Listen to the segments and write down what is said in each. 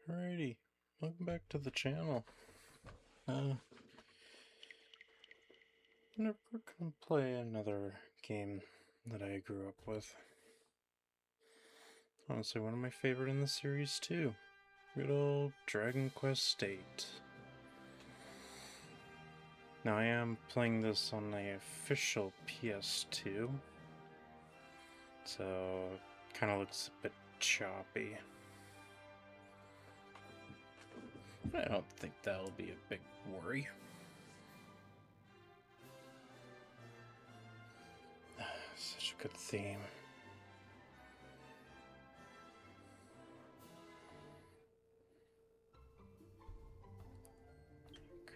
Alrighty, welcome back to the channel. We're gonna play another game that I grew up with. Honestly, one of my favorite in the series too. Good old Dragon Quest VIII. Now I am playing this on the official PS2, so it kind of looks a bit choppy. I don't think that'll be a big worry. Such a good theme.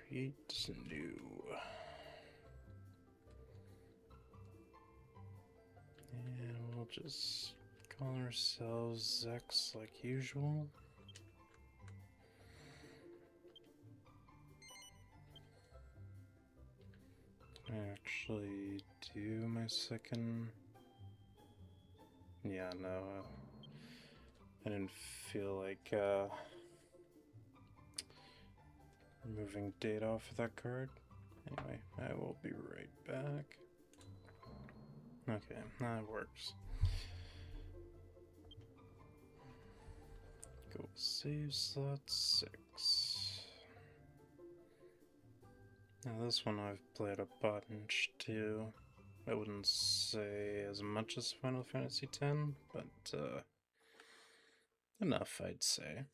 Create new. And we'll just call ourselves Zex like usual. I actually do my second. Yeah, no. I didn't feel like removing data off of that card. Anyway, I will be right back. Okay, that works. Go save slot 6. Now this one I've played a bunch too. I wouldn't say as much as Final Fantasy X, but enough, I'd say.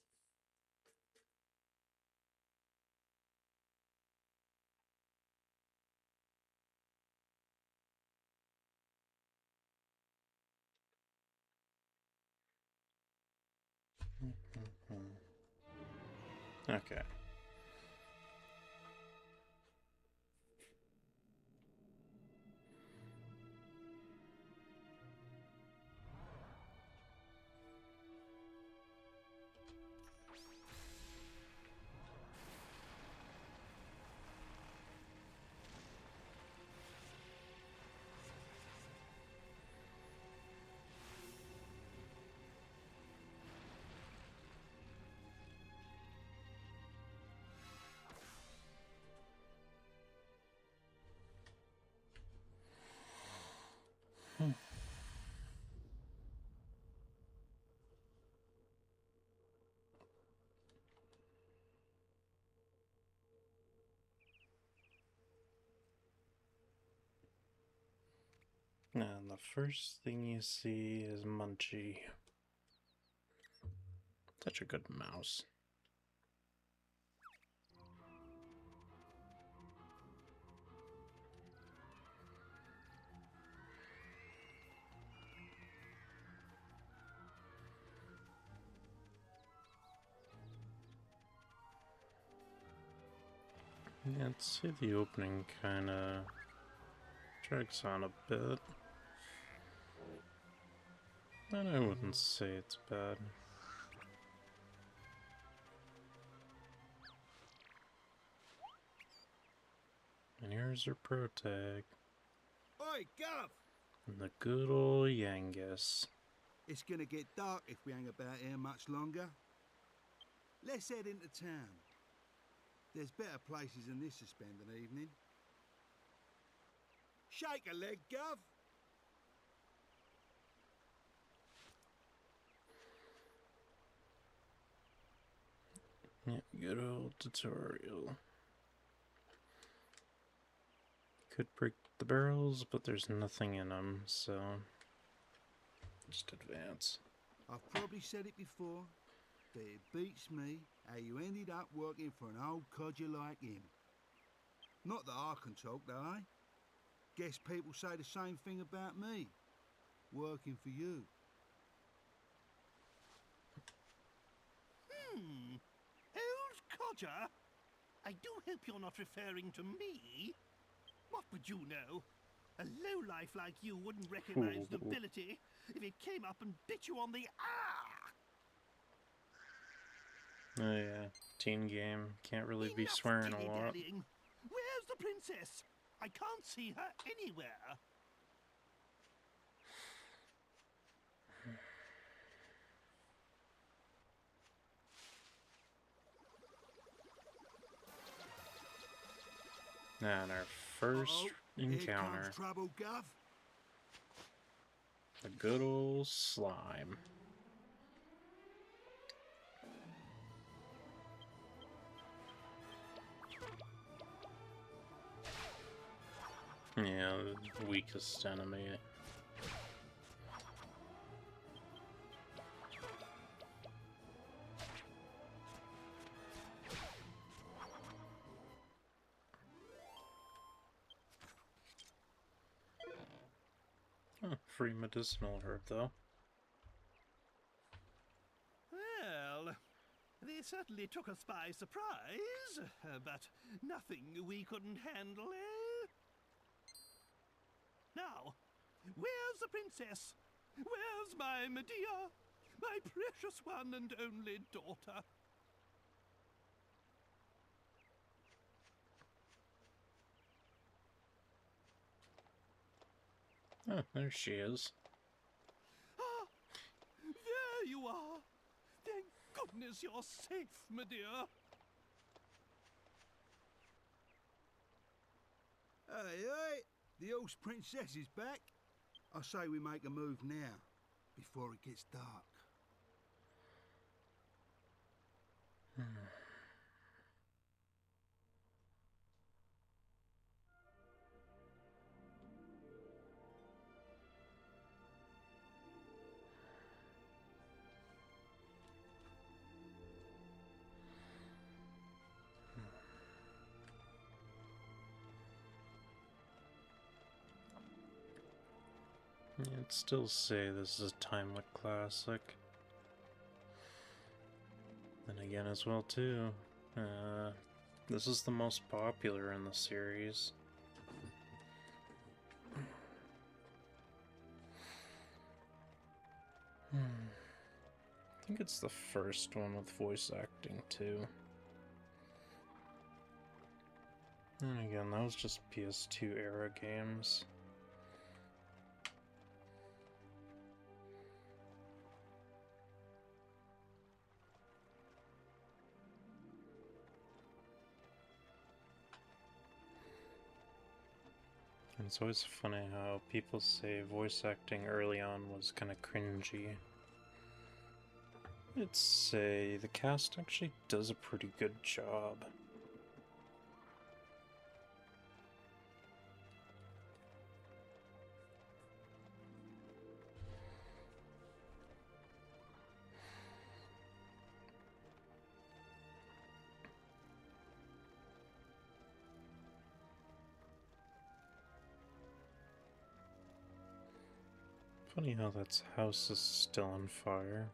Okay. And the first thing you see is Munchie. Such a good mouse. Yeah, I'd say the opening kinda drags on a bit. And I wouldn't say it's bad. And here's her pro tag. Oi, Gov! And the good old Yangus. It's gonna get dark if we hang about here much longer. Let's head into town. There's better places than this to spend an evening. Shake a leg, Gov! Yeah, good old tutorial. Could break the barrels, but there's nothing in them, so just advance. I've probably said it before, but it beats me how you ended up working for an old codger like him. Not that I can talk, though, eh? Guess people say the same thing about me. Working for you. Old codger? I do hope you're not referring to me. What would you know? A lowlife like you wouldn't recognize nobility if it came up and bit you on the Oh yeah, teen game. Can't really be Enough swearing a lot. dilly-dallying. Where's the princess? I can't see her anywhere. And our first Uh-oh, here encounter, comes trouble, Gov. the good old slime. Yeah, the weakest enemy. Oh, free medicinal herb, though. Well, they certainly took us by surprise, but nothing we couldn't handle, eh? Now, where's the princess? Where's my Medea? My precious one and only daughter? Oh, there she is. Ah, there you are. Thank goodness you're safe, Medea. Hey, the horse princess is back. I say we make a move now, before it gets dark. I'd still say this is a Timewood classic. Then again as well too, this is the most popular in the series. I think it's the first one with voice acting too. And again, that was just PS2 era games. And it's always funny how people say voice acting early on was kind of cringy. I'd say the cast actually does a pretty good job. Funny how that house is still on fire.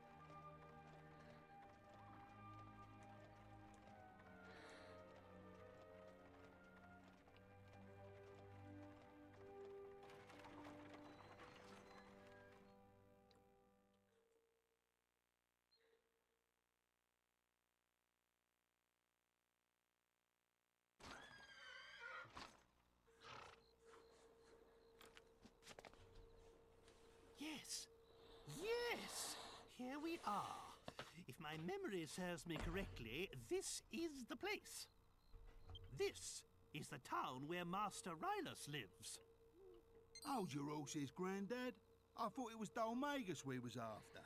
Yes, yes, here we are. If my memory serves me correctly, this is the place. This is the town where Master Rylus lives. Hold your horses, Grandad. I thought it was Dolmagus we was after.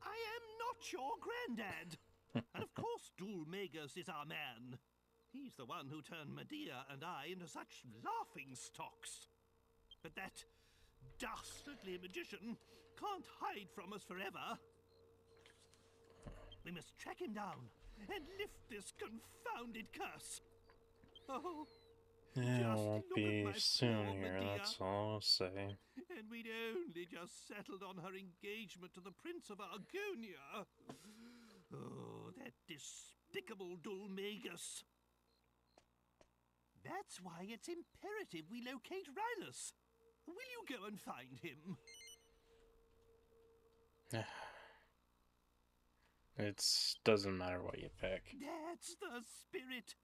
I am not your granddad. And of course Dulmagus is our man. He's the one who turned Medea and I into such laughing stocks. But that dastardly magician can't hide from us forever. We must track him down and lift this confounded curse. Oh, Yeah, it just won't look at be my soon poor here, Medea. that's all I'll say. And we'd only just settled on her engagement to the Prince of Argonia. Oh, that despicable Dulmagus. That's why it's imperative we locate Rylus. Will you go and find him? It doesn't matter what you pick. That's the spirit.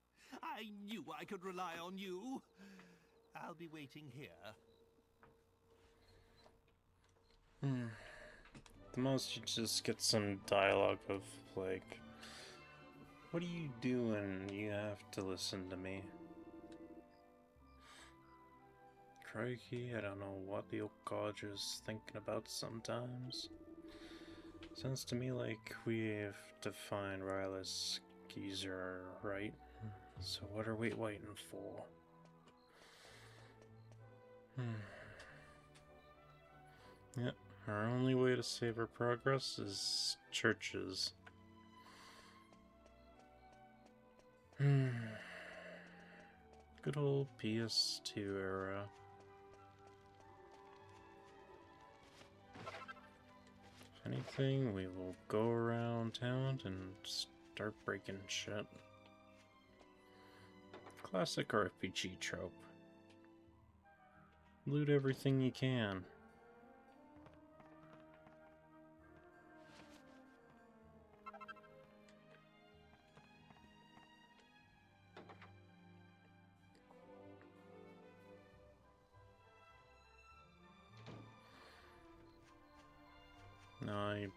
I knew I could rely on you. I'll be waiting here. The most you just get some dialogue of like, what do you do when you have to listen to me? crikey, I don't know what the old college is thinking about sometimes. Sounds to me like we've defined Rylas Geezer right. So what are we waiting for? Yep, our only way to save our progress is churches. Good old PS2 era. If anything, we will go around town and start breaking shit. Classic RPG trope. Loot everything you can. Now, I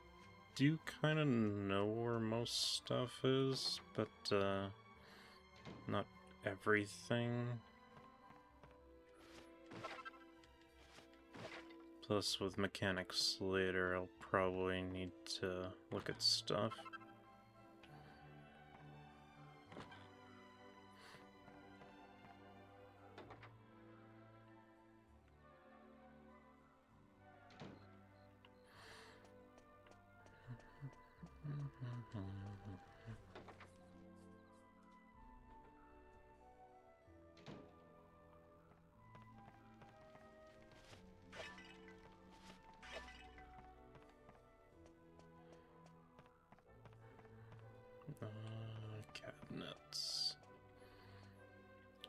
do kind of know where most stuff is, but not everything. Plus, with mechanics later, I'll probably need to look at stuff.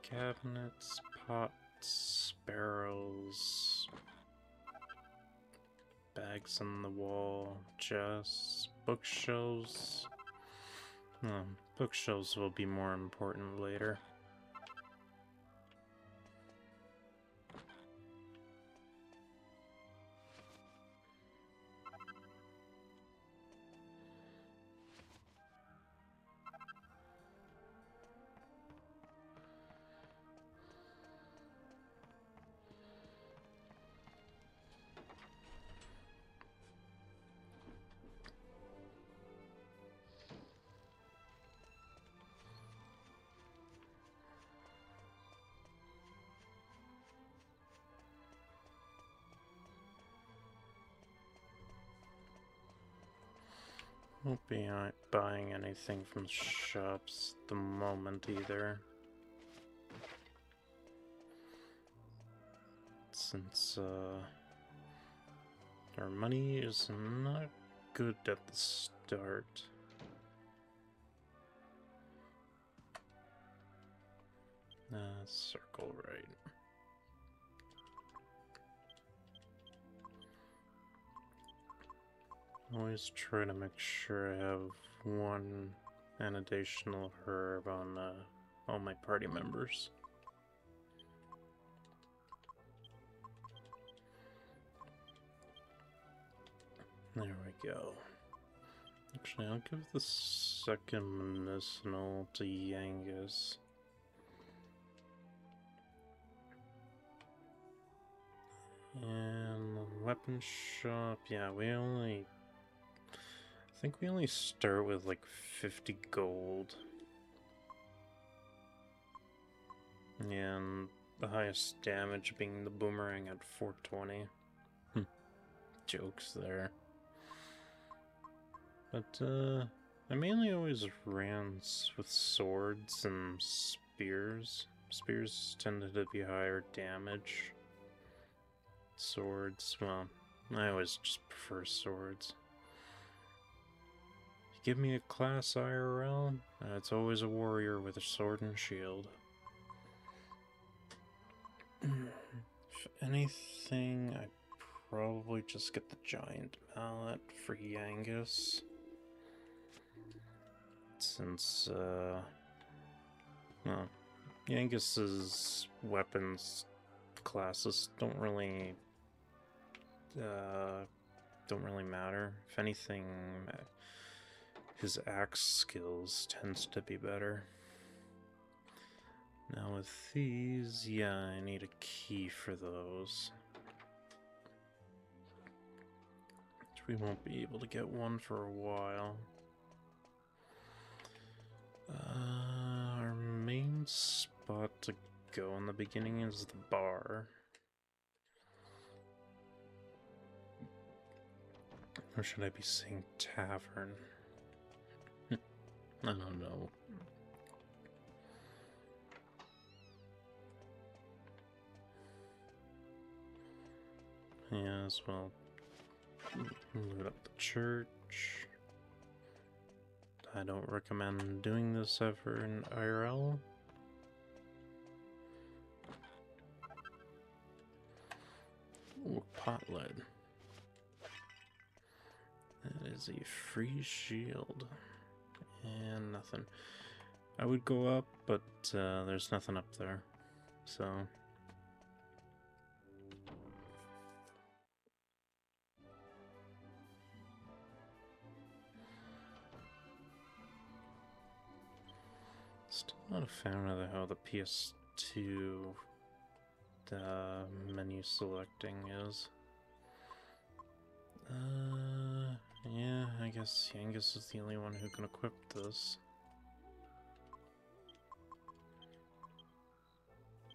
Cabinets, pots, barrels, bags on the wall, chests, bookshelves. Bookshelves will be more important later. Won't be buying anything from the shops at the moment either. Since our money is not good at the start. Circle right. Always try to make sure I have one annotational herb on all my party members. There we go. Actually, I'll give the second medicinal to Yangus. And the weapon shop, yeah, I think we only start with like 50 gold. And the highest damage being the boomerang at 420. Jokes there. But, I mainly always ran with swords and spears. Spears tended to be higher damage. Swords, well, I always just prefer swords. If you give me a class IRL, it's always a warrior with a sword and shield. If anything, I'd probably just get the giant mallet for Yangus. Since, well, Yangus's weapons classes don't really matter. If anything, his axe skills tends to be better. Now with these, yeah, I need a key for those. Which we won't be able to get one for a while. Our main spot to go in the beginning is the bar. Or should I be saying tavern? I don't know. Yeah, as well. Loot up the church. I don't recommend doing this ever in IRL. Ooh, pot lid. That is a free shield. And nothing. I would go up, but there's nothing up there. So... Still not a fan of how the PS2 menu selecting is. Yeah, I guess Yangus is the only one who can equip this.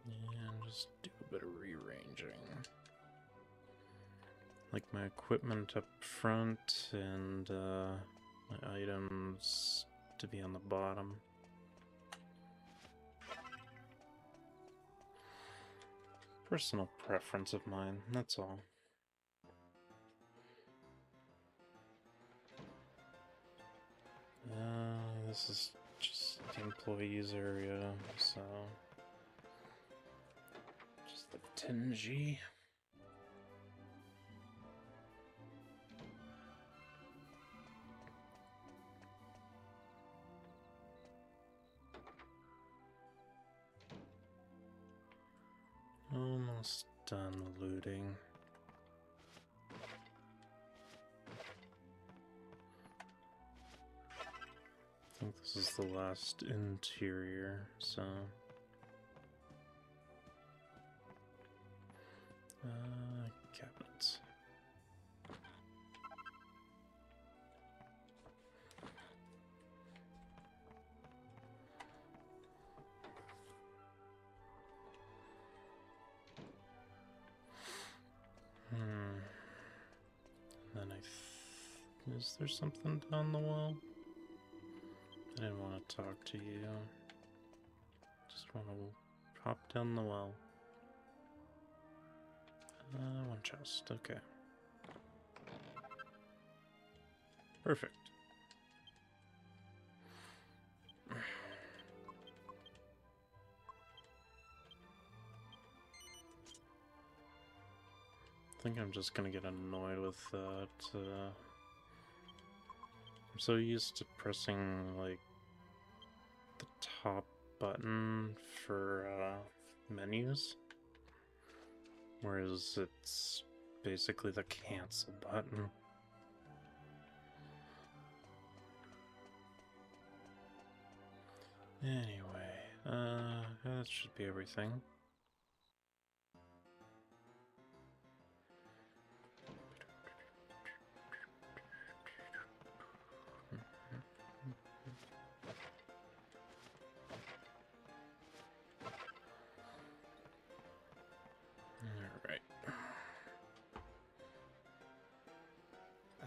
And just do a bit of rearranging. Like my equipment up front and my items to be on the bottom. Personal preference of mine, that's all. This is just the employees area, so... Just the 10G. Almost done looting. I think this is the last interior, so... cabinets. Then is there something down the wall? I didn't want to talk to you. Just want to hop down the well. One chest, okay. Perfect. I think I'm just gonna get annoyed with that. I'm so used to pressing, like, the top button for menus, whereas it's basically the cancel button. Anyway, that should be everything.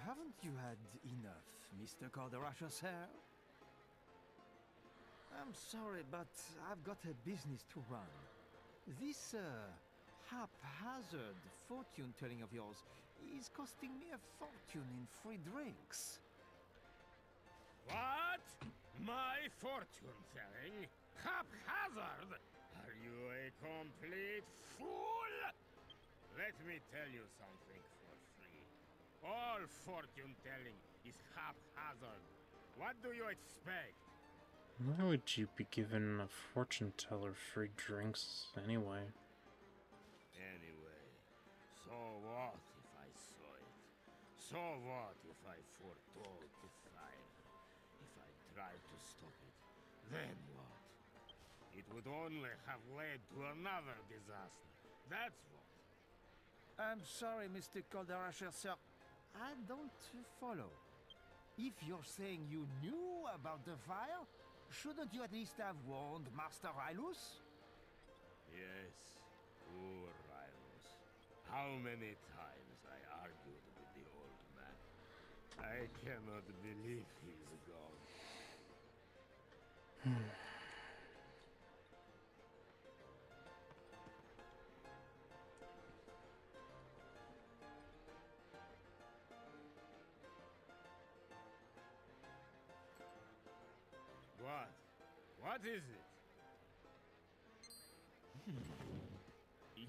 Haven't you had enough, Mr. Calderasha, sir? I'm sorry, but I've got a business to run. This haphazard fortune-telling of yours is costing me a fortune in free drinks. What? My fortune-telling? Haphazard? Are you a complete fool? Let me tell you something for free. All fortune-telling is haphazard. What do you expect? Why would you be giving a fortune teller free drinks anyway? Anyway, so what if I saw it? So what if I foretold the fire? If I tried to stop it, then what? It would only have led to another disaster. That's what. I'm sorry, Mr. Calderasher, sir. I don't follow. If you're saying you knew about the fire, shouldn't you at least have warned Master Rylus? Yes, poor Rylus. How many times I argued with the old man. I cannot believe he's gone. What? What is it?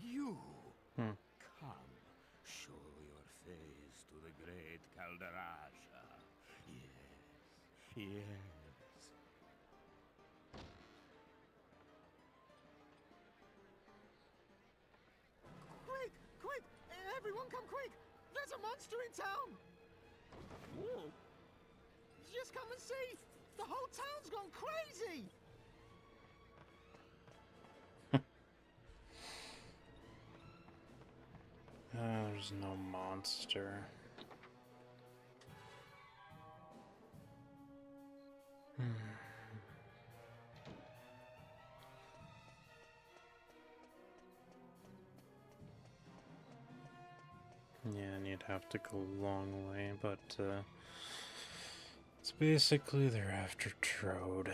You! Hmm. Come, show your face to the great Calderasha. Yes, yes. Quick! Quick! Everyone come quick! There's a monster in town! Whoa! Just come and see! The whole town's gone crazy! There's no monster. Yeah, and you'd have to go a long way, but it's basically they're after Trode.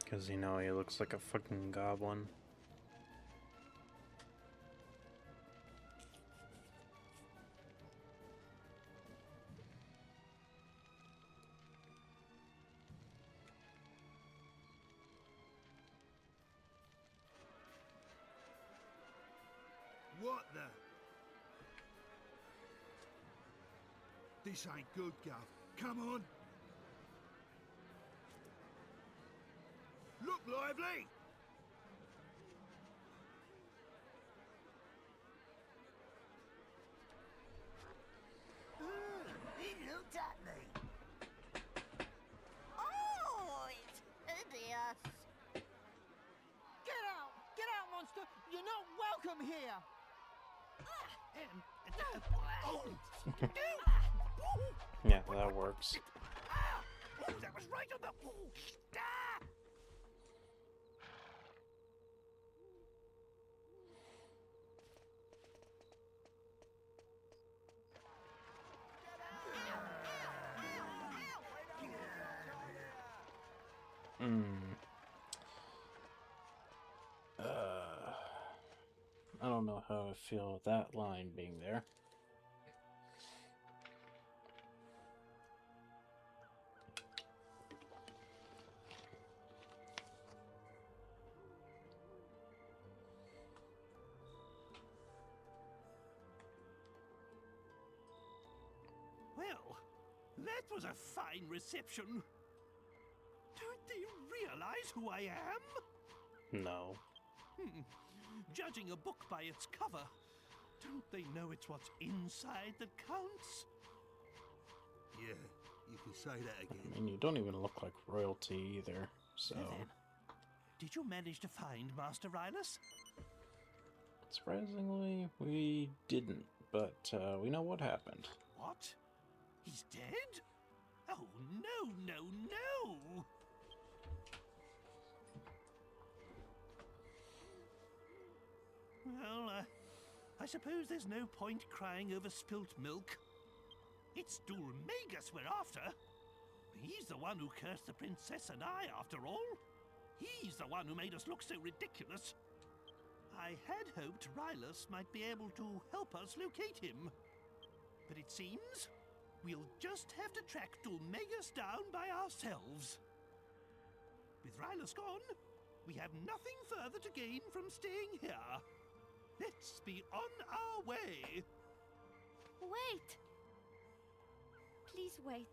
Because, you know, he looks like a fucking goblin. What the? This ain't good, Gov. Come on. Look lively! He looked at me. Oh, it's hideous. Get out! Get out, monster! You're not welcome here! Yeah, that works. Oh, that was right on the... Ah! I don't know how I feel with that line being there. Well, that was a fine reception. Don't they realize who I am? No. Judging a book by its cover, don't they know it's what's inside that counts? Yeah, you can say that I again. mean, you don't even look like royalty either, so... Now then, did you manage to find Master Rylus? Surprisingly, we didn't, but we know what happened. What? He's dead? Oh, no, no, no! Well, I suppose there's no point crying over spilt milk. It's Dulmagus we're after. He's the one who cursed the princess and I, after all. He's the one who made us look so ridiculous. I had hoped Rylus might be able to help us locate him. But it seems we'll just have to track Dulmagus down by ourselves. With Rylus gone, we have nothing further to gain from staying here. Let's be on our way. Wait! Please wait.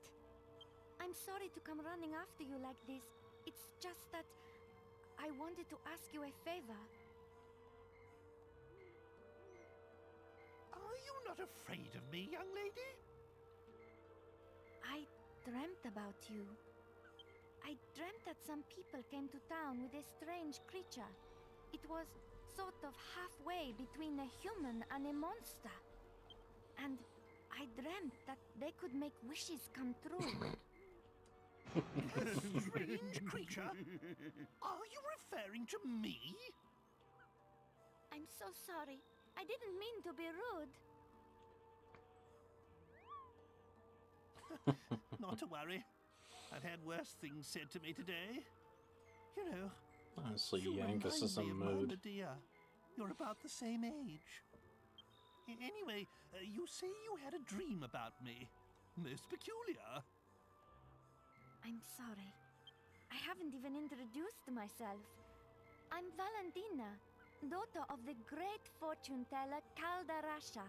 I'm sorry to come running after you like this. It's just that I wanted to ask you a favor. Are you not afraid of me, young lady? I dreamt about you. I dreamt that some people came to town with a strange creature. It was sort of halfway between a human and a monster. And I dreamt that they could make wishes come true. Strange creature? Are you referring to me? I'm so sorry. I didn't mean to be rude. Not to worry. I've had worse things said to me today. You know, Honestly, you Yankus is in remind me of mood. my Medea. You're about the same age. Anyway, you say you had a dream about me. Most peculiar. I'm sorry. I haven't even introduced myself. I'm Valentina, daughter of the great fortune teller Caldarasha.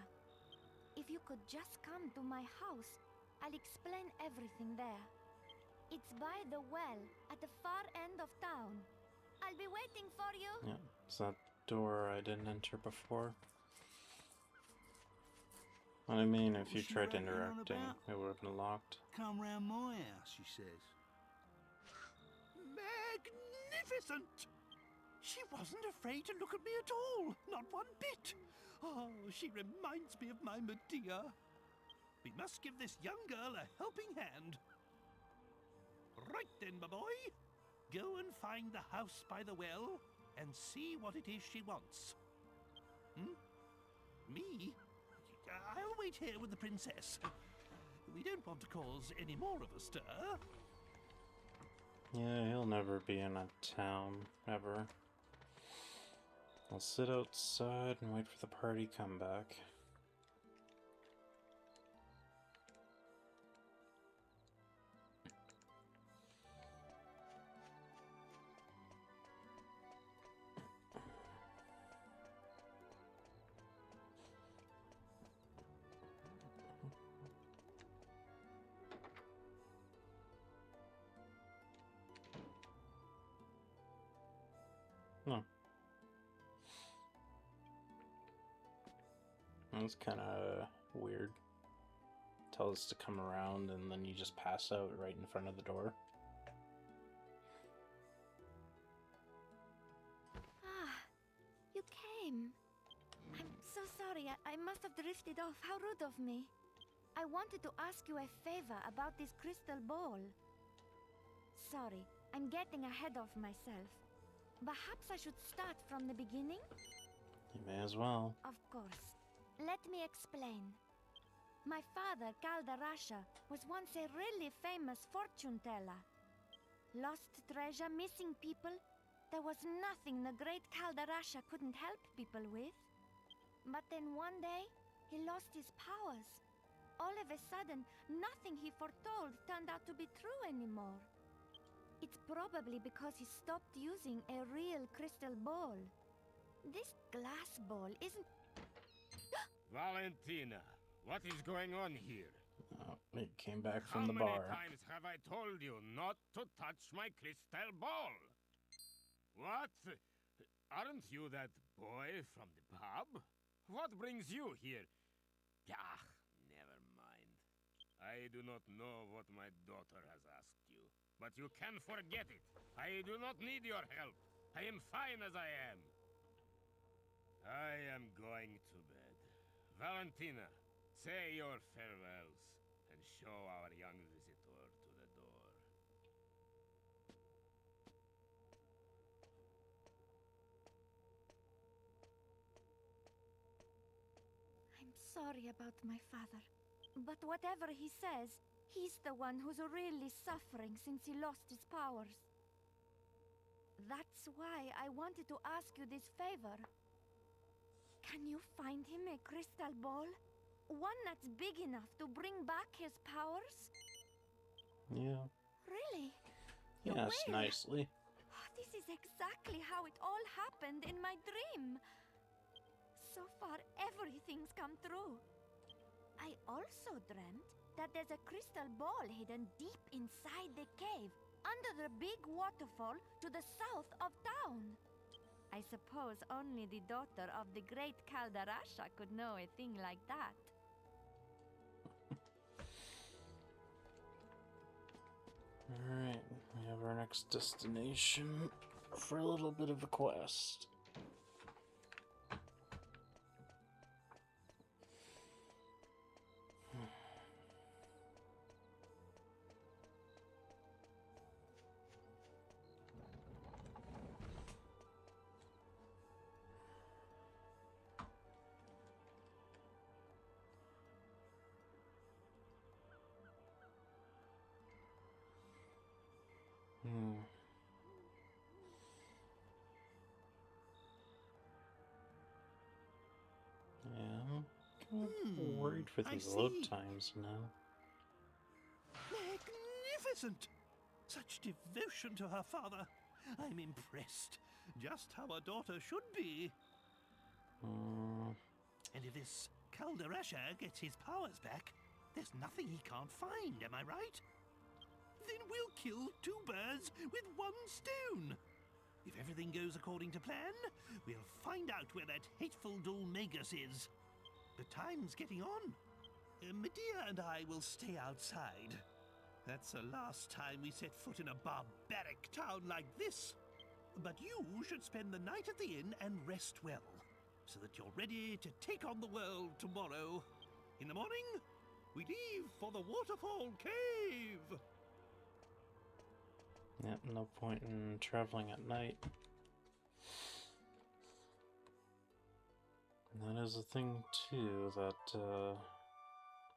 If you could just come to my house, I'll explain everything there. It's by the well at the far end of town. I'll be waiting for you. Yeah, it's that door I didn't enter before. I mean, if you What's she tried rattling on interacting, about? it would have been locked. Come round my house, she says. Magnificent! She wasn't afraid to look at me at all, not one bit. Oh, she reminds me of my Medea. We must give this young girl a helping hand. Right then, my boy. Go and find the house by the well and see what it is she wants. Me? I'll wait here with the princess. We don't want to cause any more of a stir. Yeah, he'll never be in a town, ever. I'll sit outside and wait for the party to come back. No. That's kind of weird. Tell us to come around and then you just pass out right in front of the door. Ah, you came. I'm so sorry. I must have drifted off. How rude of me. I wanted to ask you a favor about this crystal ball. Sorry, I'm getting ahead of myself. Perhaps I should start from the beginning? You may as well. Of course. Let me explain. My father, Caldarasha, was once a really famous fortune teller. Lost treasure, missing people. There was nothing the great Caldarasha couldn't help people with. But then one day, he lost his powers. All of a sudden, nothing he foretold turned out to be true anymore. It's probably because he stopped using a real crystal ball. This glass ball isn't... Valentina, what is going on here? Oh, he came back How from the many bar. times have I told you not to touch my crystal ball? What? Aren't you that boy from the pub? What brings you here? Ah, never mind. I do not know what my daughter has asked you, but you can forget it. I do not need your help. I am fine as I am. I am going to bed. Valentina, say your farewells and show our young visitor to the door. I'm sorry about my father. But whatever he says, he's the one who's really suffering since he lost his powers. That's why I wanted to ask you this favor. Can you find him a crystal ball? One that's big enough to bring back his powers? Yeah. Really? You Yes, will? nicely. Oh, this is exactly how it all happened in my dream. So far, everything's come true. I also dreamt that there's a crystal ball hidden deep inside the cave, under the big waterfall to the south of town. I suppose only the daughter of the great Caldarasha could know a thing like that. Alright, we have our next destination for a little bit of a quest. Yeah, I'm kind of worried for I these load see. times now. Magnificent! Such devotion to her father. I'm impressed. Just how a daughter should be. And if this Calderasha gets his powers back, there's nothing he can't find, am I right? Then we'll kill two birds with one stone. If everything goes according to plan, we'll find out where that hateful Dulmagus is. The time's getting on. Medea and I will stay outside. That's the last time we set foot in a barbaric town like this. But you should spend the night at the inn and rest well, so that you're ready to take on the world tomorrow. In the morning, we leave for the Waterfall Cave. Yep, no point in traveling at night. And that is a thing, too, that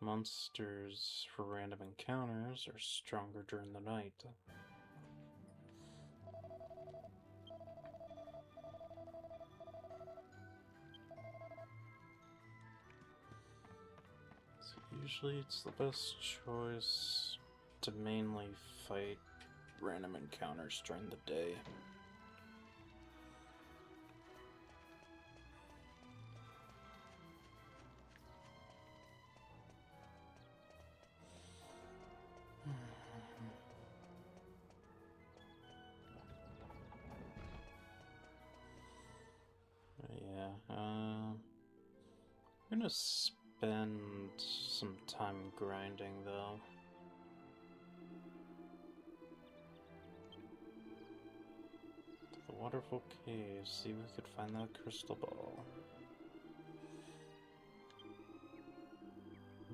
monsters for random encounters are stronger during the night. So usually it's the best choice to mainly fight random encounters during the day. Yeah, I'm gonna spend some time grinding though. The Waterfall Cave, see if we could find that crystal ball.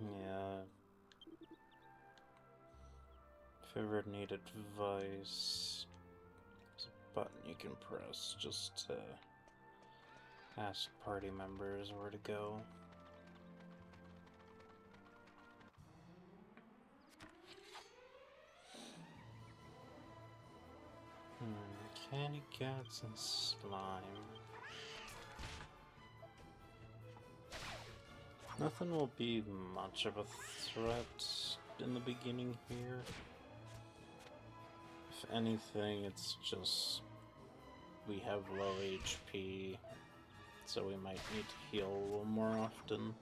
Yeah. If you ever need advice, there's a button you can press just to ask party members where to go. Candy cats and slime. Nothing will be much of a threat in the beginning here. If anything, it's just we have low HP, so we might need to heal a little more often.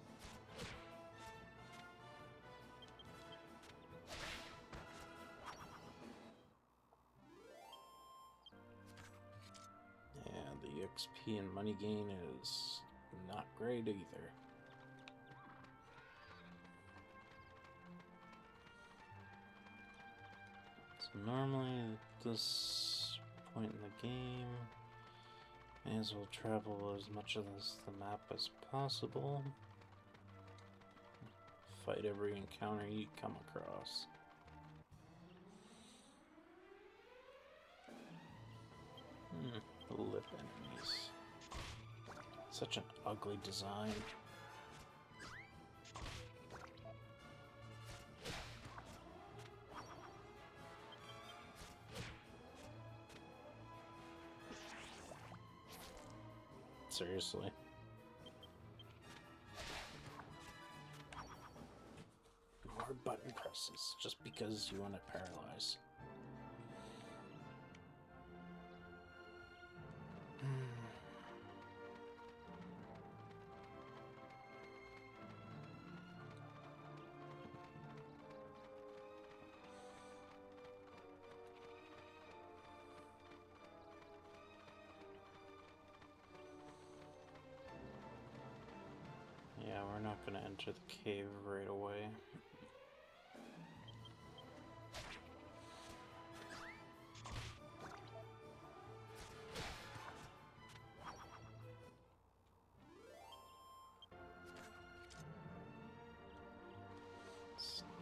Yeah, the XP and money gain is not great either. So normally at this point in the game, may as well travel as much of the map as possible. Fight every encounter you come across. Lip enemies. Such an ugly design. Seriously. More button presses just because you want to paralyze. Yeah, we're not gonna enter the cave right away.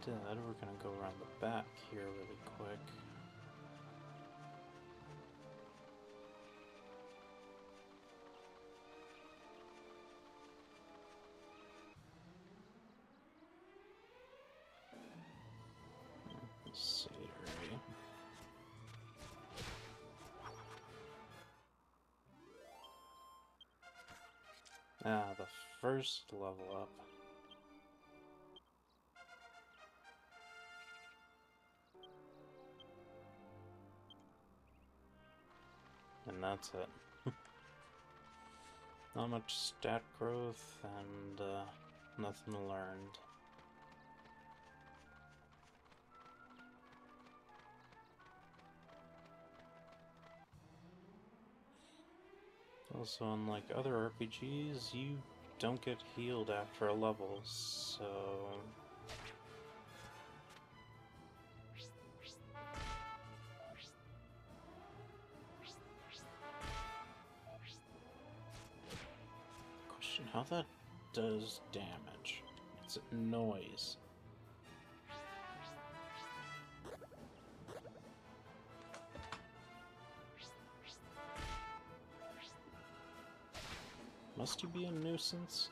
Instead, we're gonna go around the back here really quick. Scenery. Ah, the first level up. And that's it. Not much stat growth and nothing learned. Also, unlike other RPGs, you don't get healed after a level, so... Question, how that does damage? It's noise. Must you be a nuisance?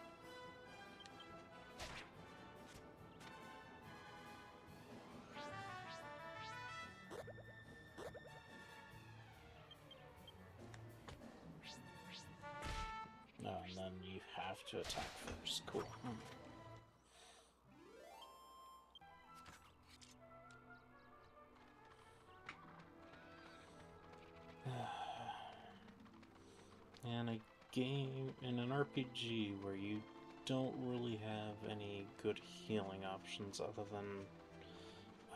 Oh, and then you have to attack first. Cool. And a game in an RPG where you don't really have any good healing options other than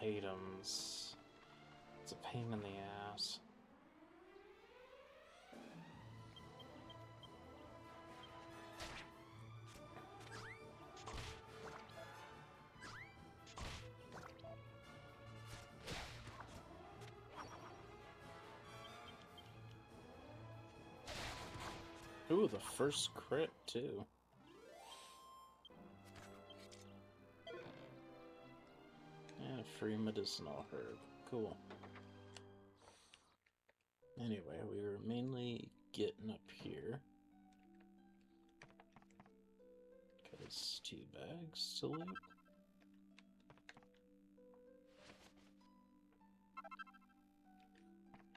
items. It's a pain in the ass. Ooh, the first crit, too. And a free medicinal herb. Cool. Anyway, we were mainly getting up here. Because 2 bags to loot.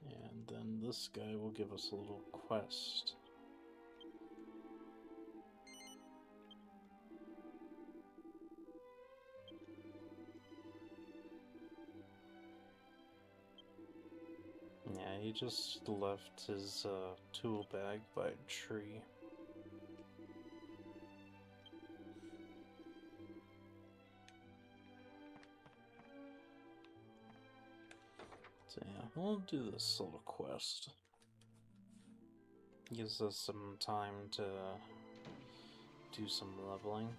And then this guy will give us a little quest. Yeah, he just left his tool bag by a tree. So yeah, we'll do this little quest. Gives us some time to do some leveling.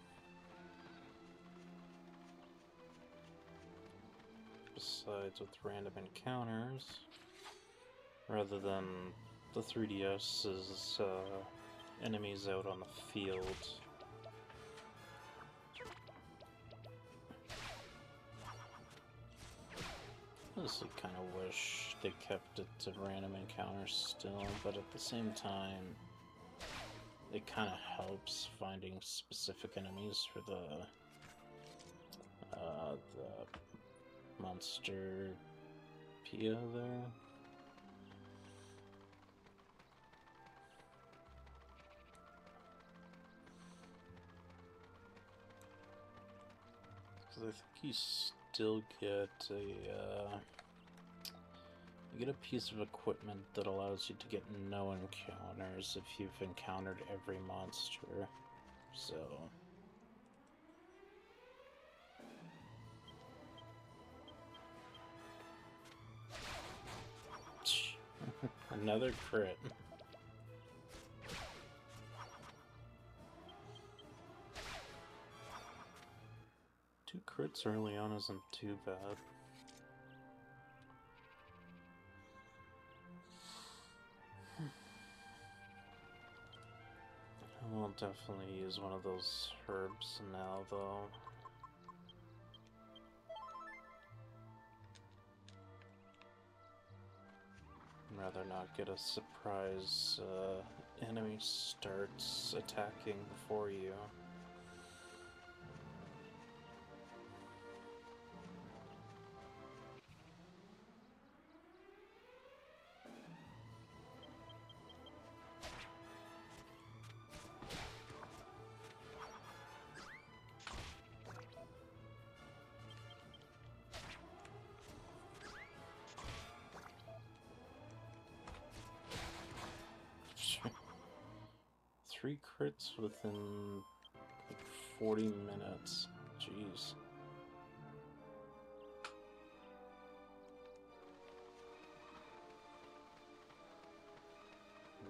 Besides with random encounters, rather than the 3DS's enemies out on the field. I honestly kind of wish they kept it to random encounters still, but at the same time, it kind of helps finding specific enemies for the monster Pia there. Because I think you still get you get a piece of equipment that allows you to get no encounters if you've encountered every monster. So another crit. 2 crits early on isn't too bad. I will definitely use one of those herbs now, though. rather not get a surprise enemy starts attacking before you. Three crits within like 40 minutes. Jeez.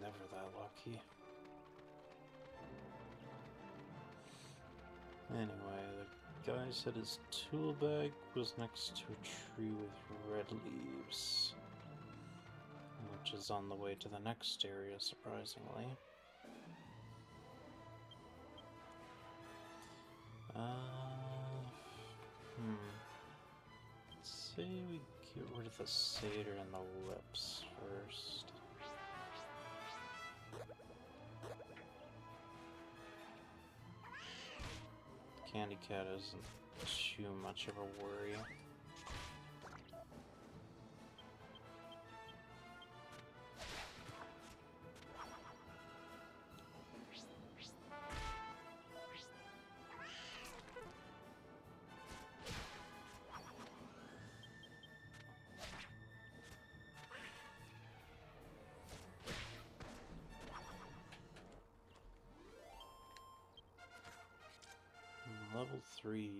Never that lucky. Anyway, the guy said his tool bag was next to a tree with red leaves, which is on the way to the next area, surprisingly. Let's say we get rid of the satyr and the lips first. Candy cat isn't too much of a worry. Level 3.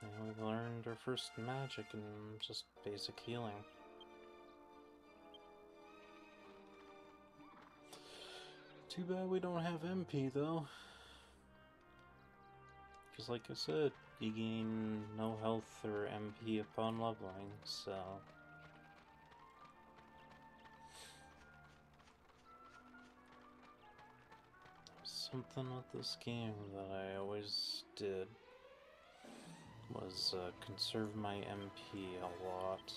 And we learned our first magic and just basic healing. Too bad we don't have MP though. Because like I said, you gain no health or MP upon leveling, so... Something with this game that I always did was conserve my MP a lot.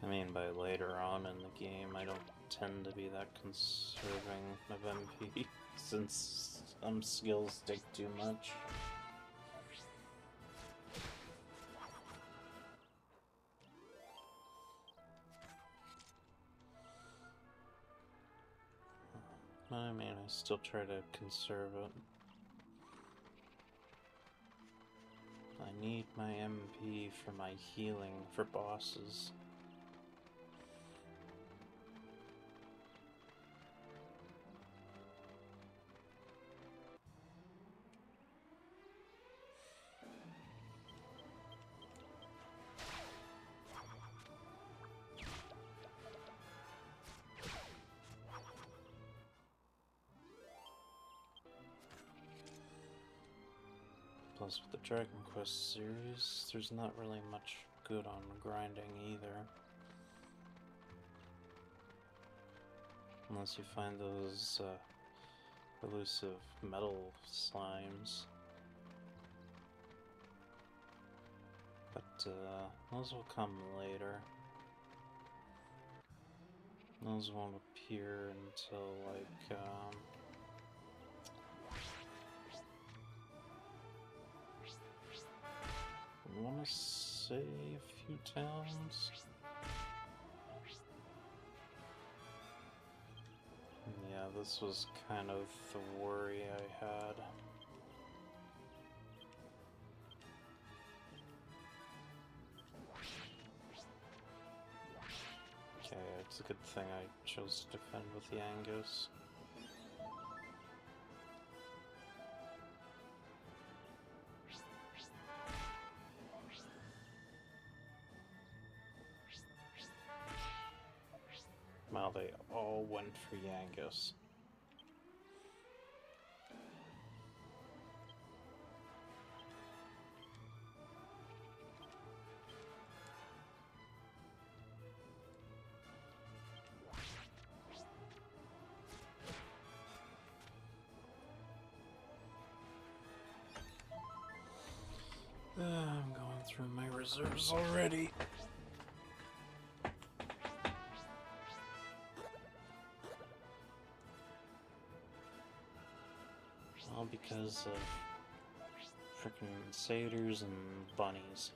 I mean, by later on in the game, I don't tend to be that conserving of MP, since some skills take too much. I mean, I still try to conserve it. I need my MP for my healing for bosses. Plus, with the Dragon Quest series, there's not really much good on grinding either. Unless you find those elusive metal slimes. But those will come later. Those won't appear until like I want to say a few towns. Yeah, this was kind of the worry I had. Okay, it's a good thing I chose to defend with the Angus. Wow, they all went for Yangus. through my reserves already. All because of frickin' satyrs and bunnies.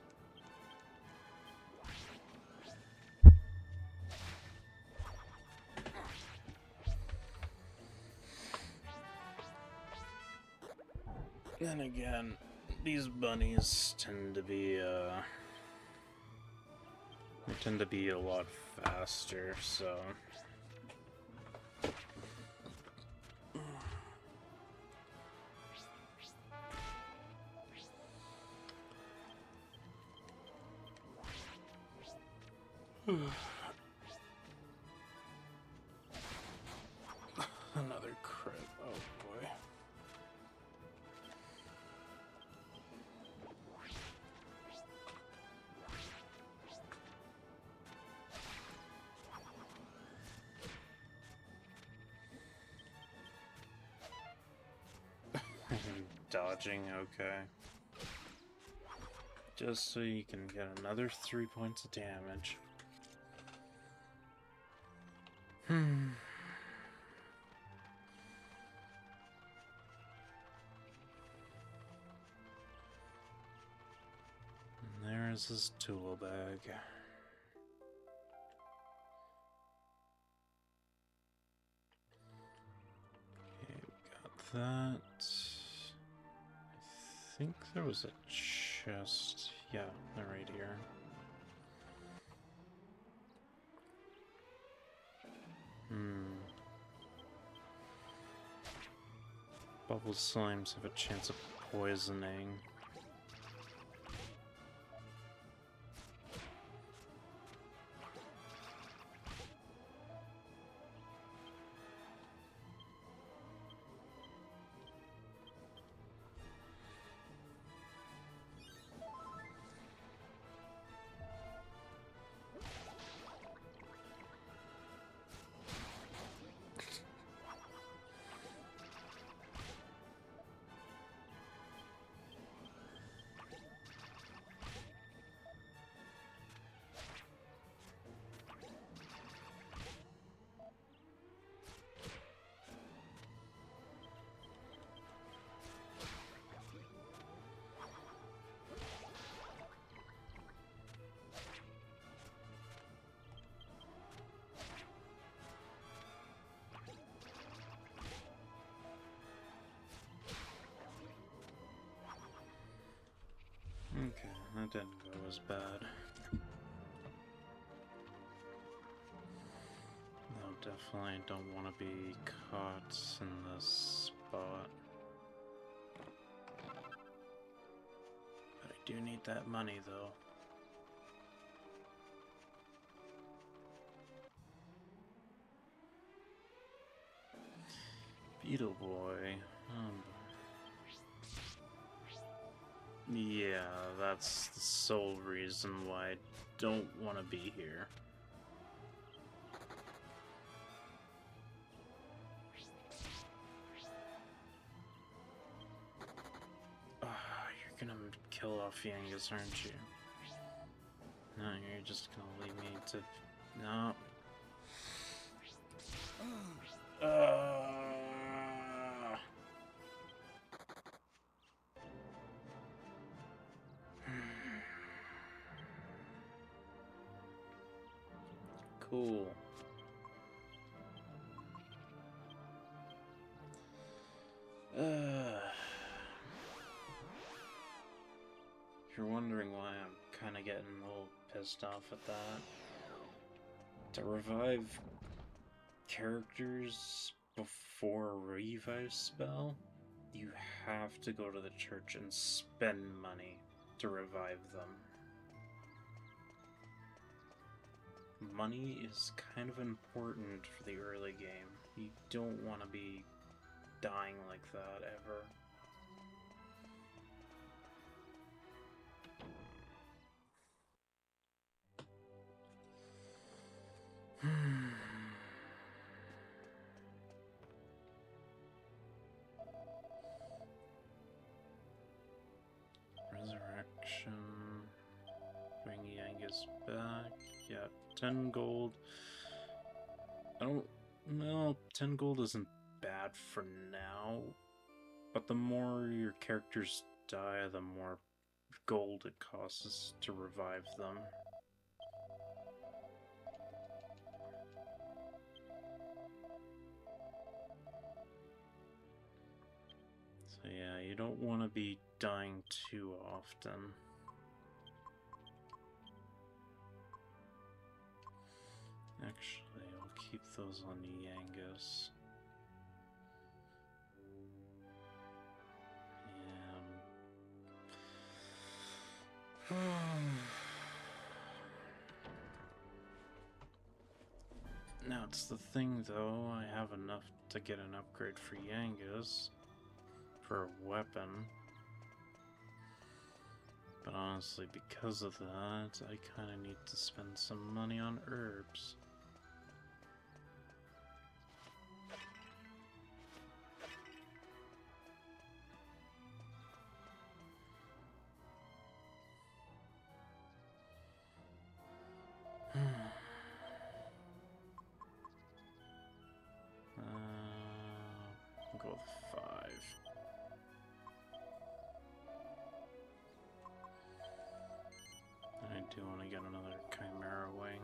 Then again, these bunnies tend to be, they tend to be a lot faster, so... Another crit, oh boy. Dodging, okay. Just so you can get another 3 points of damage. And there's his tool bag. Okay, we got that. I think there was a chest. Yeah, they're right here. Bubble slimes have a chance of poisoning. Okay, that didn't go as bad. No, definitely don't want to be caught in this spot. But I do need that money, though. Beetle Boy. Yeah, that's the sole reason why I don't want to be here. You're gonna kill off Yangus, aren't you? No, you're just gonna leave me to... No. Cool. If you're wondering why I'm kind of getting a little pissed off at that, to revive characters before a revive spell, you have to go to the church and spend money to revive them. Money is kind of important for the early game. You don't want to be dying like that ever. Resurrection. this back. Yeah, 10 gold. I don't know, 10 gold isn't bad for now, but the more your characters die, the more gold it costs to revive them. So yeah, you don't want to be dying too often. Actually, I'll keep those on Yangus. Yeah. Now it's the thing though, I have enough to get an upgrade for Yangus for a weapon. But honestly, because of that, I kind of need to spend some money on herbs. I'll go with 5. I do want to get another Chimera Wing.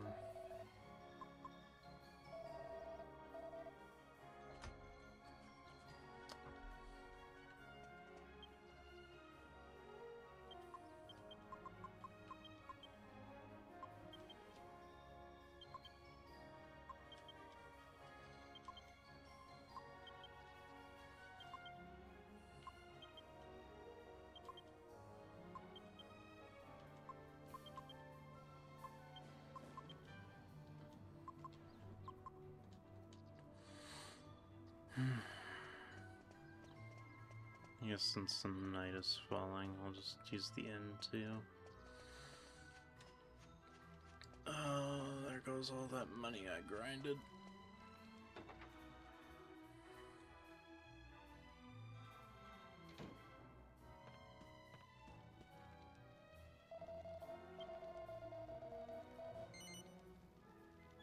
I guess since the night is falling, I'll just use the inn too. Oh, there goes all that money I grinded.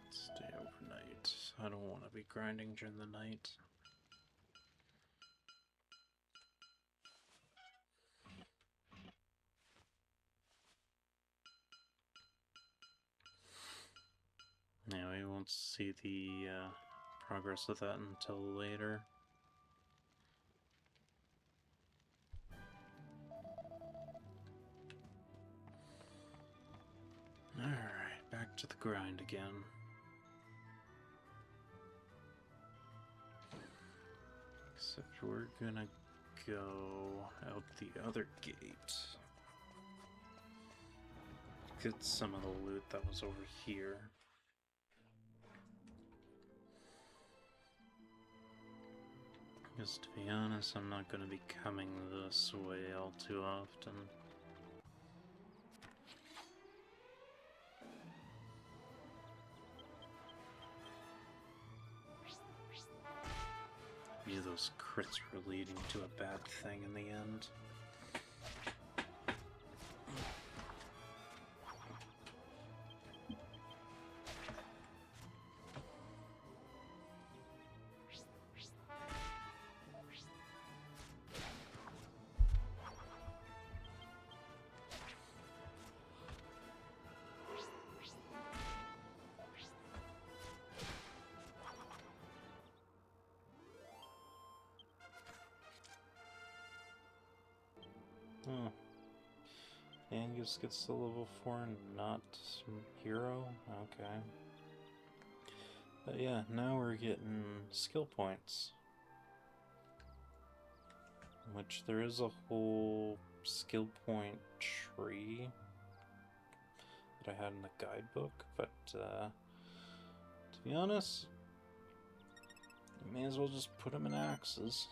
Stay overnight. I don't want to be grinding during the night. Now we won't see the progress of that until later. Alright, back to the grind again. Except we're gonna go out the other gate. Get some of the loot that was over here. Because to be honest, I'm not going to be coming this way all too often. Maybe those crits were leading to a bad thing in the end. Oh. Angus gets to level 4 and not hero? Okay. But yeah, now we're getting skill points. Which there is a whole skill point tree that I had in the guidebook, but to be honest, you may as well just put them in axes.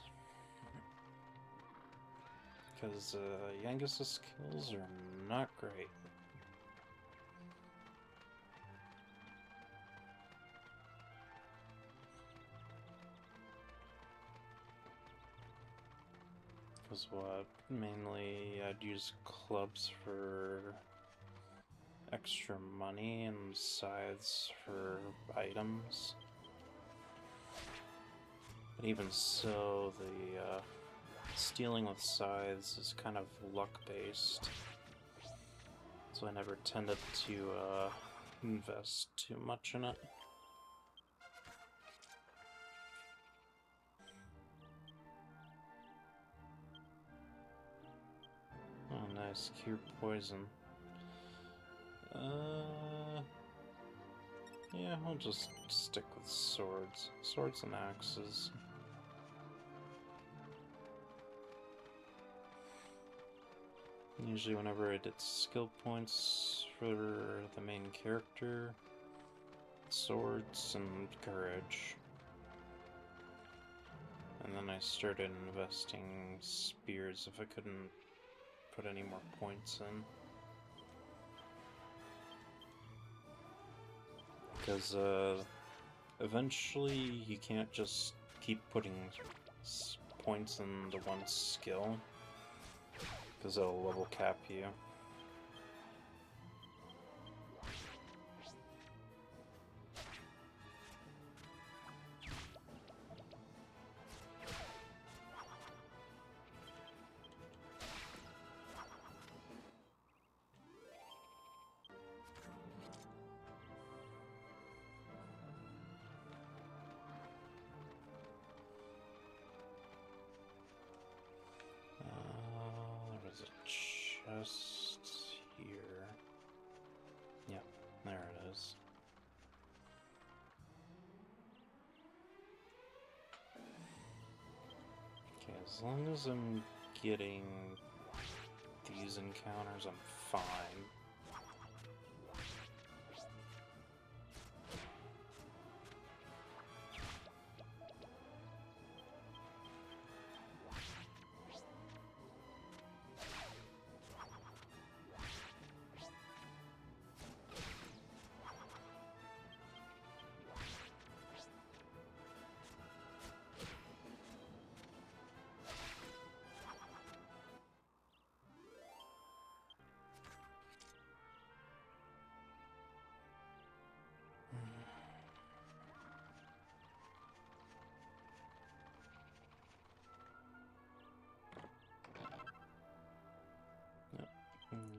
Because Yangus' skills are not great. Because what? Mainly I'd use clubs for extra money and scythes for items. But even so, the stealing with scythes is kind of luck-based. So I never tended to invest too much in it. Oh, nice. Cure poison. Yeah, I'll just stick with swords. Swords and axes. Usually whenever I did skill points for the main character, swords and courage. And then I started investing spears if I couldn't put any more points in. Because eventually you can't just keep putting points into one skill, because it'll level cap you. There's a chest here. Yeah, there it is. Okay, as long as I'm getting these encounters, I'm fine.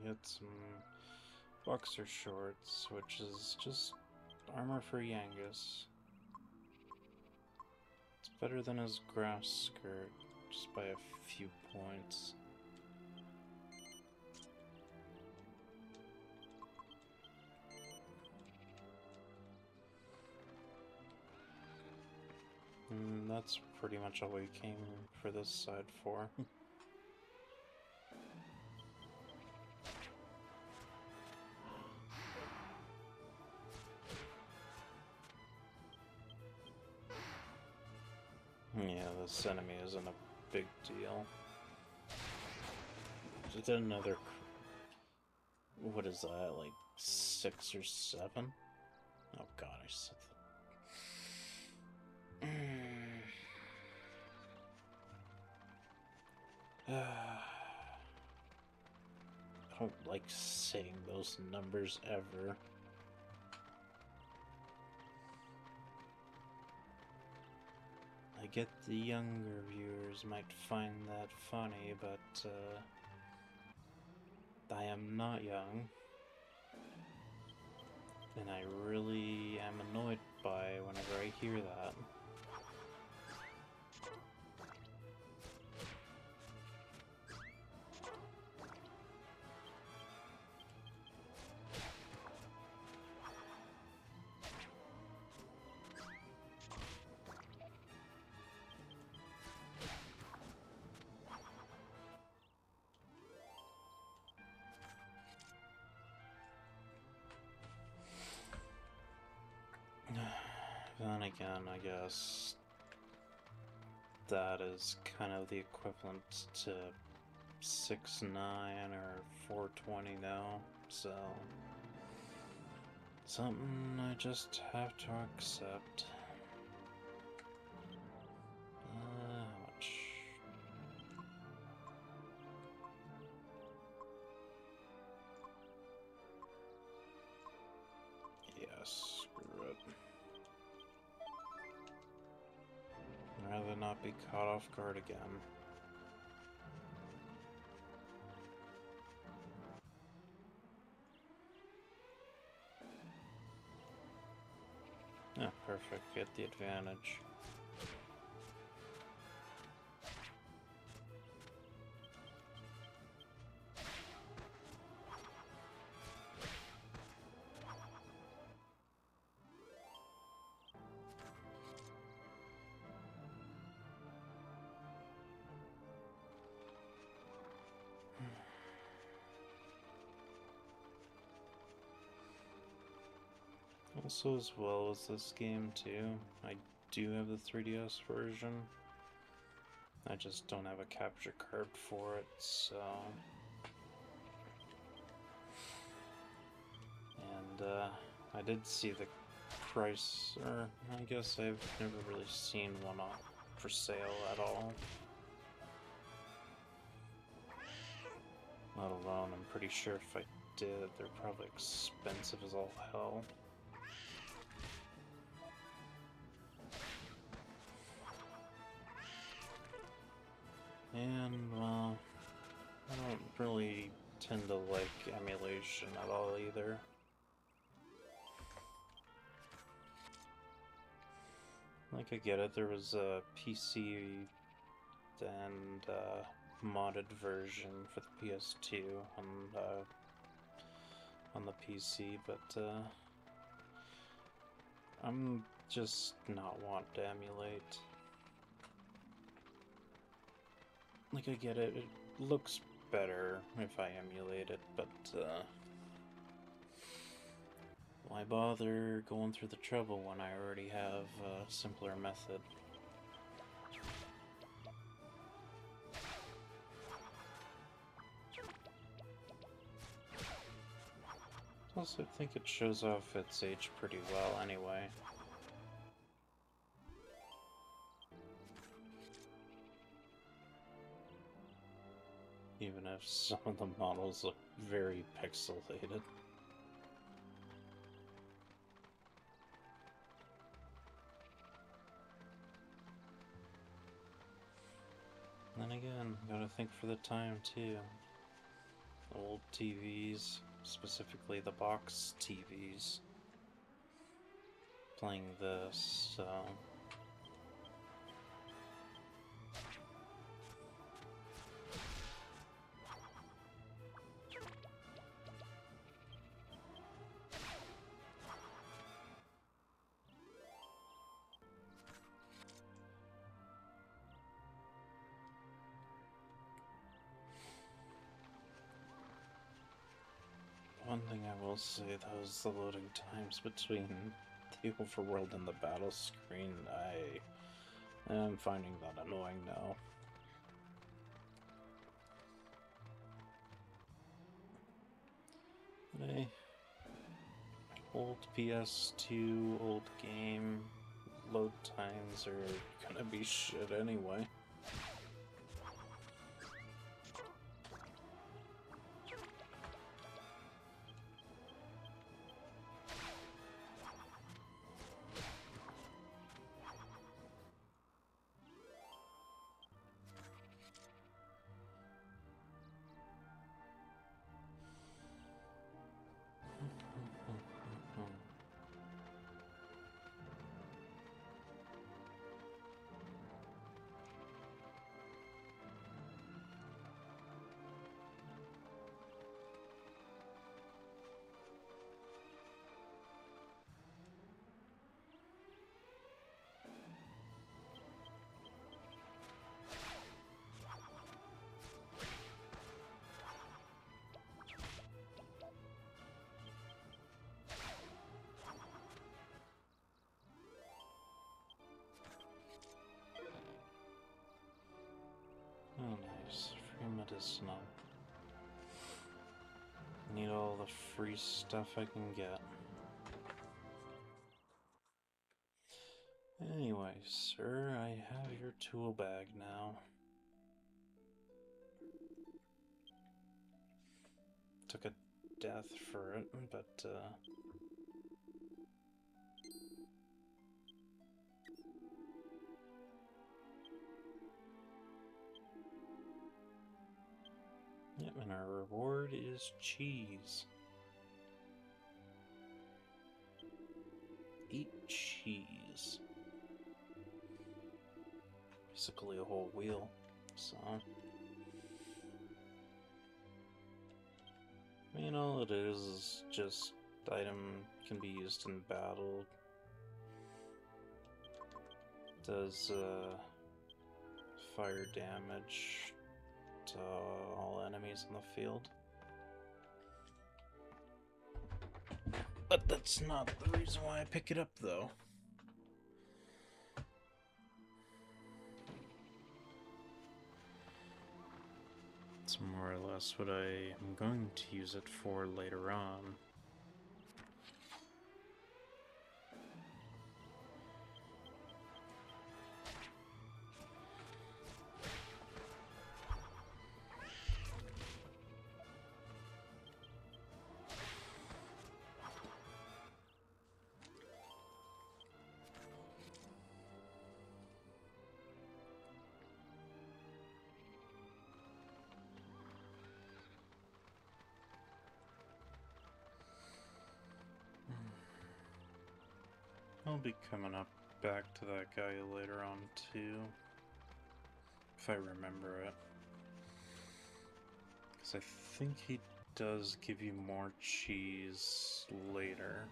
Get some boxer shorts, which is just armor for Yangus. It's better than his grass skirt, just by a few points. And that's pretty much all we came for this side for. Yeah, this enemy isn't a big deal. Is it another... What is that, like 6 or 7? Oh god, I said that. I don't like saying those numbers ever. I get the younger viewers might find that funny, but I am not young. And I really am annoyed by whenever I hear that. Then again, I guess that is kind of the equivalent to 6'9" or 420 now, so something I just have to accept. How much? screw it. I'd rather not be caught off guard again. Yeah, perfect. Get the advantage. Also, as well as this game too, I do have the 3DS version. I just don't have a capture card for it, so... And, I did see the price, or I guess I've never really seen one for sale at all. Let alone, I'm pretty sure if I did, they're probably expensive as all hell. And, well, I don't really tend to like emulation at all either. Like, I get it, there was a PC and modded version for the PS2 on the PC, but I'm just not wanting to emulate. Like, I get it, it looks better if I emulate it, but, why bother going through the trouble when I already have a simpler method? Plus, I think it shows off its age pretty well anyway. Even if some of the models look very pixelated. Then again, gotta think for the time too. Old TVs, specifically the box TVs, playing this, so... One thing I will say, though, is the loading times between the overworld and the battle screen. I am finding that annoying now. Hey, old PS2, old game, load times are gonna be shit anyway. Oh, nice. Free medicinal. Need all the free stuff I can get. Anyway, sir, I have your tool bag now. Took a death for it, but, And our reward is cheese. Eat cheese. Basically a whole wheel, so... I mean, all it is just item can be used in battle. Does fire damage to all enemies in the field. But that's not the reason why I pick it up, though. It's more or less what I am going to use it for later on. I'll be coming up back to that guy later on too, if I remember it. Because I think he does give you more cheese later.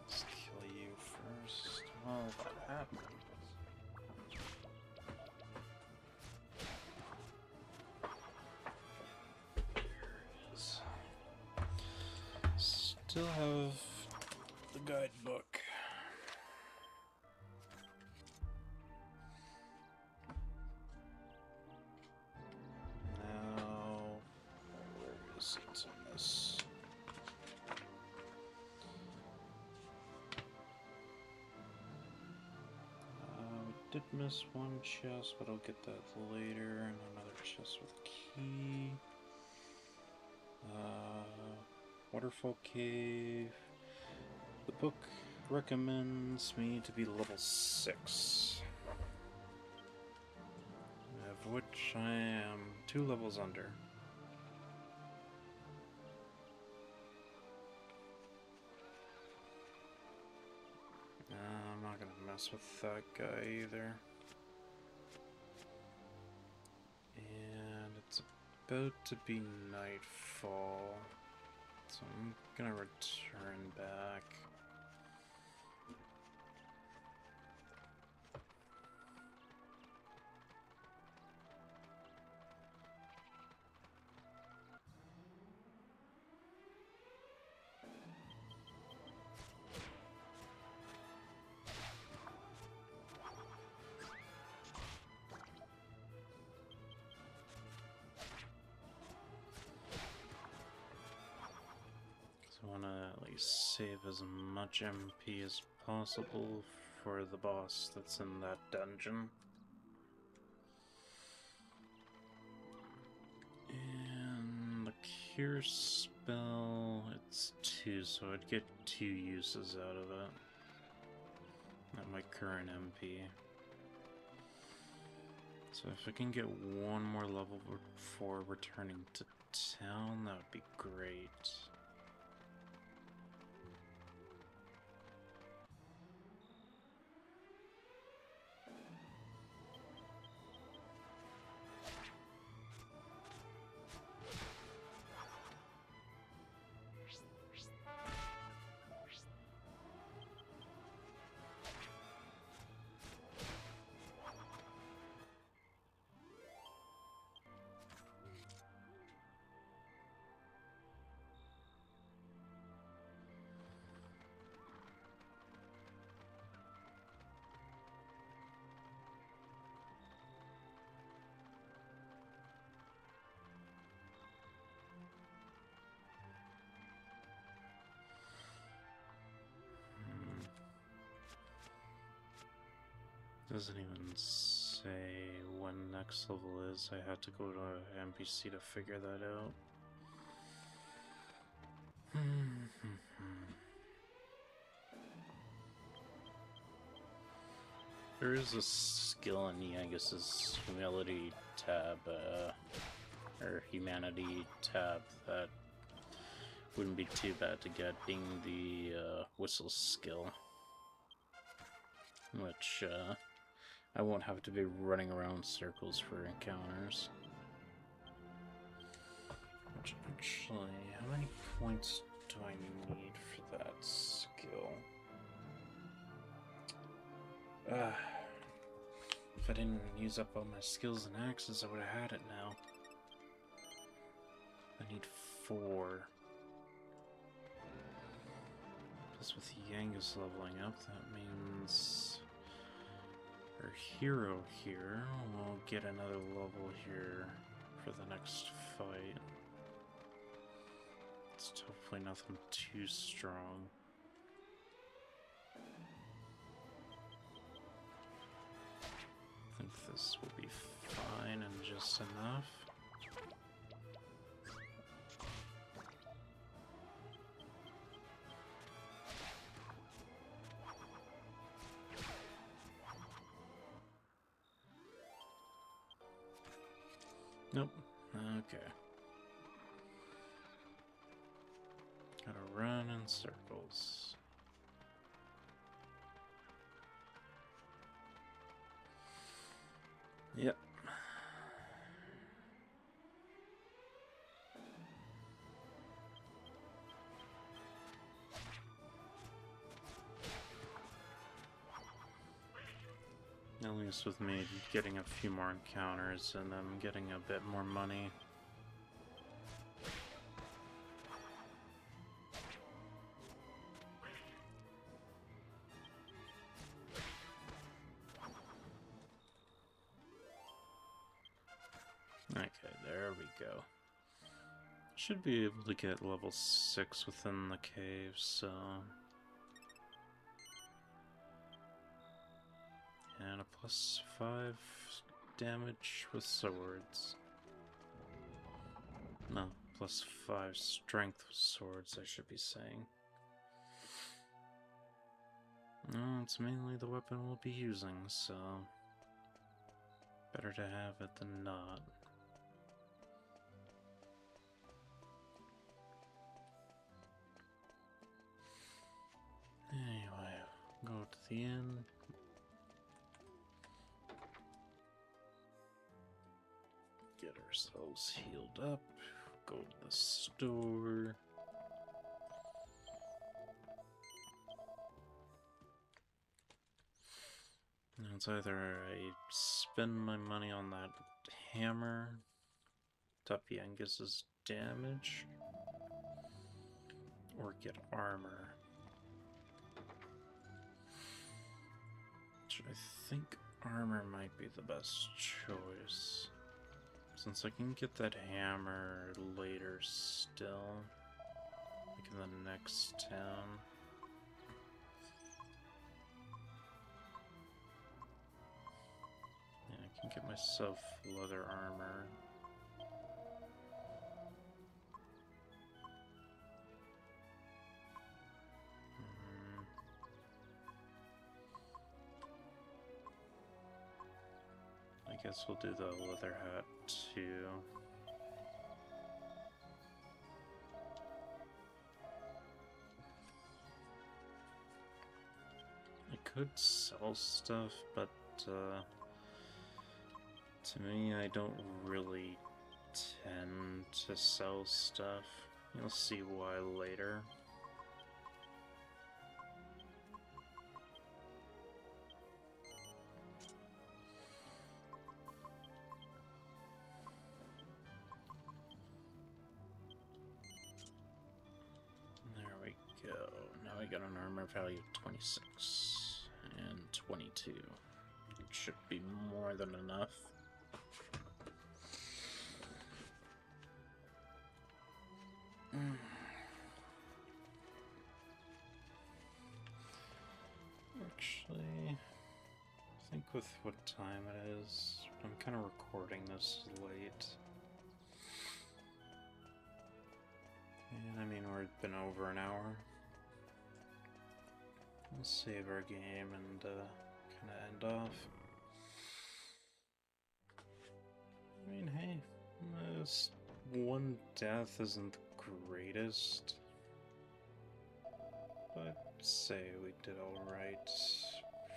Let's kill you first. Well, that happened. There it is. Still have the guidebook. Seats on this. We did miss one chest, but I'll get that later. And another chest with key. Waterfall Cave. The book recommends me to be level 6. Of which I am 2 levels under. I'm not gonna mess with that guy either. And it's about to be nightfall, so I'm gonna return back. I want to at least save as much MP as possible for the boss that's in that dungeon. And the cure spell, it's 2, so I'd get 2 uses out of it at my current MP. So if I can get 1 more level before returning to town, that would be great. Doesn't even say when next level is. I had to go to an NPC to figure that out. There is a skill in Yangus's humility tab, or humanity tab, that wouldn't be too bad to get, being the whistle skill. Which, I won't have to be running around circles for encounters. Which, actually, how many points do I need for that skill? If I didn't use up all my skills and axes, I would have had it now. I need 4. Plus with Yangus leveling up, that means our hero here will get another level here for the next fight. It's hopefully nothing too strong. I think this will be fine and just enough. Nope. Okay. Gotta run in circles. Yep. At least with me getting a few more encounters and them getting a bit more money. Okay, there we go. Should be able to get level 6 within the cave, so... And a +5 damage with swords. No, +5 strength with swords, I should be saying. No, it's mainly the weapon we'll be using, so... better to have it than not. Anyway, go to the inn. Get ourselves healed up. Go to the store. And it's either I spend my money on that hammer to up Yangus's damage, or get armor. Which I think armor might be the best choice, since I can get that hammer later still, like in the next town. Yeah, I can get myself leather armor. I guess we'll do the leather hat too. I could sell stuff, but to me, I don't really tend to sell stuff. You'll see why later. Now we got an armor value of 26 and 22. It should be more than enough. Actually, think with what time it is, I'm kind of recording this late. And I mean, we've been over an hour. Let's save our game and kind of end off. I mean, hey, this one death isn't the greatest, but say we did alright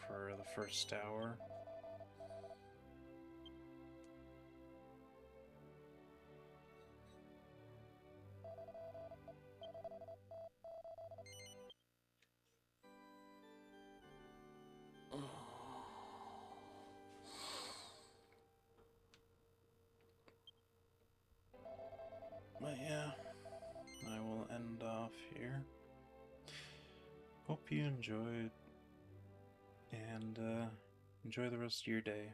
for the first hour. But yeah, I will end off here. Hope you enjoyed, and enjoy the rest of your day.